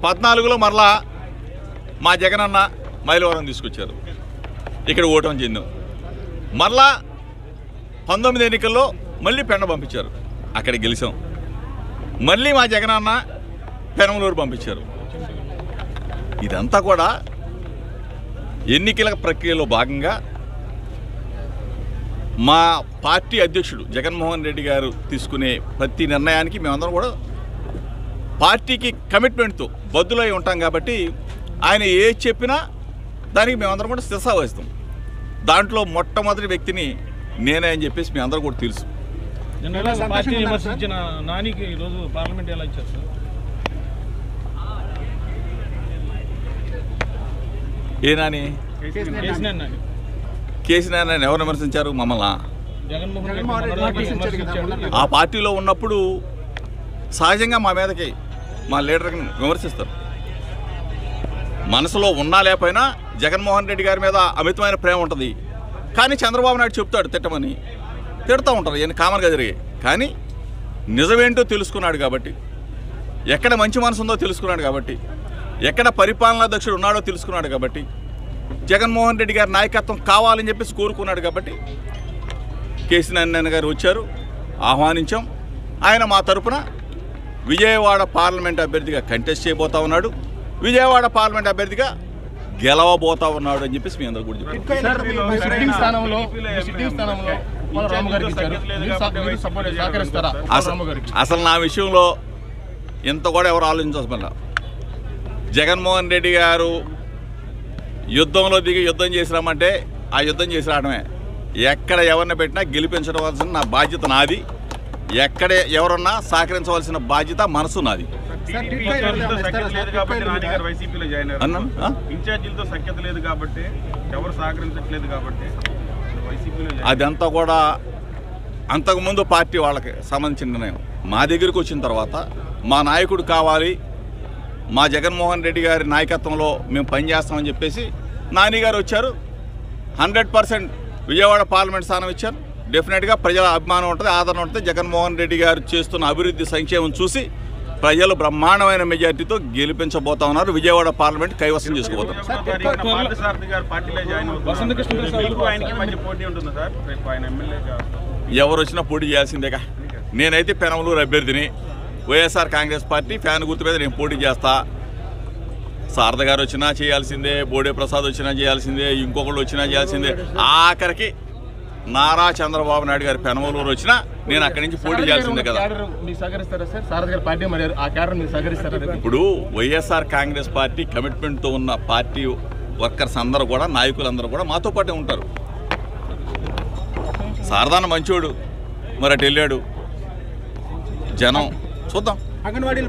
14లో మరలా మా జగనన్న మైలవరం తీసుకొచ్చారు, ఇక్కడ ఓటమి చెందాం. మరలా 19 ఎన్నికల్లో మళ్ళీ పెండ పంపించారు, అక్కడ గెలిచాం. మళ్ళీ మా జగనన్న పెనమలూరు పంపించారు. ఇదంతా కూడా ఎన్నికల ప్రక్రియలో భాగంగా మా పార్టీ అధ్యక్షుడు జగన్మోహన్ రెడ్డి గారు తీసుకునే ప్రతి నిర్ణయానికి మేమందరం కూడా పార్టీకి కమిట్మెంట్తో బద్దులై ఉంటాం. కాబట్టి ఆయన ఏది చెప్పినా దానికి మేమందరం కూడా శిరస వహిస్తాం. దాంట్లో మొట్టమొదటి వ్యక్తిని నేనే అని చెప్పేసి మీ అందరూ కూడా తెలుసు. పార్టీ విమర్శించిన నానికి ఈరోజు పార్లమెంట్ ఎలా ఇచ్చారు సార్? ఏ నాని? కేసీఆర్ ఎవరు విమర్శించారు? మమ్మల్ని. ఆ పార్టీలో ఉన్నప్పుడు సహజంగా మా మీదకి మా లీడర్ని విమర్శిస్తారు. మనసులో ఉన్నా లేకపోయినా జగన్మోహన్ రెడ్డి గారి మీద అమితమైన ప్రేమ ఉంటుంది. కానీ చంద్రబాబు నాయుడు చెప్తాడు తిట్టమని, తిడుతూ ఉంటారు, ఇవన్నీ కామన్గా జరిగాయి. కానీ నిజమేంటో తెలుసుకున్నాడు కాబట్టి, ఎక్కడ మంచి మనసు ఉందో తెలుసుకున్నాడు కాబట్టి, ఎక్కడ పరిపాలనా దక్షుడు ఉన్నాడో తెలుసుకున్నాడు కాబట్టి, జగన్మోహన్ రెడ్డి గారి నాయకత్వం కావాలని చెప్పేసి కోరుకున్నాడు కాబట్టి కేసీఆర్ గారు వచ్చారు, ఆహ్వానించాం. ఆయన మా తరపున విజయవాడ పార్లమెంట్ అభ్యర్థిగా కంటెస్ట్ చేయబోతా ఉన్నాడు, విజయవాడ పార్లమెంట్ అభ్యర్థిగా గెలవబోతా ఉన్నాడు అని చెప్పేసి మీ అందరూ కూడా చెప్పారు. అసలు నా విషయంలో ఇంత కూడా ఎవరు ఆలోచించాల్సిన, జగన్మోహన్ రెడ్డి గారు యుద్ధంలో దిగి యుద్ధం చేసినామంటే ఆ యుద్ధం చేసి రావడమే. ఎక్కడ ఎవరిని పెట్టినా గెలిపించవలసిన నా బాధ్యత నాది, ఎక్కడ ఎవరన్నా సహకరించవలసిన బాధ్యత మనసు నాది. అదంతా కూడా అంతకుముందు పార్టీ వాళ్ళకి సంబంధించిన నిర్ణయం. మా దగ్గరికి వచ్చిన తర్వాత మా నాయకుడు కావాలి, మా జగన్మోహన్ రెడ్డి గారి నాయకత్వంలో మేము పనిచేస్తామని చెప్పేసి నాని గారు వచ్చారు. 100% విజయవాడ పార్లమెంట్ స్థానం ఇచ్చారు. డెఫినెట్గా ప్రజల అభిమానం ఉంటుంది, ఆదరణ ఉంటుంది. జగన్మోహన్ రెడ్డి గారు చేస్తున్న అభివృద్ధి సంక్షేమం చూసి ప్రజలు బ్రహ్మాండమైన మెజార్టీతో గెలిపించబోతా ఉన్నారు. విజయవాడ పార్లమెంట్ కైవసం చేసుకోబోతున్నారు. ఎవరు వచ్చినా పోటీ చేయాల్సిందేగా. నేనైతే పెనమలూరు అభ్యర్థిని, వైఎస్ఆర్ కాంగ్రెస్ పార్టీ ఫ్యాన్ గుర్తు మీద నేను పోటీ చేస్తా. శారద గారు వచ్చినా చేయాల్సిందే, బోడే ప్రసాద్ వచ్చినా చేయాల్సిందే, ఇంకొకళ్ళు వచ్చినా చేయాల్సిందే. ఆఖరికి నారా చంద్రబాబు నాయుడు గారి పెనమలూరు వచ్చినా నేను అక్కడి నుంచి పోటీ చేయాల్సిందే కదా. ఇప్పుడు వైఎస్ఆర్ కాంగ్రెస్ పార్టీ కమిట్మెంట్తో ఉన్న పార్టీ వర్కర్స్ అందరూ కూడా, నాయకులందరూ కూడా మాతో పాటే ఉంటారు. శారదాన మంచోడు, మరి అటు వెళ్ళాడు. జనం చూద్దాం. అంగన్వాడీ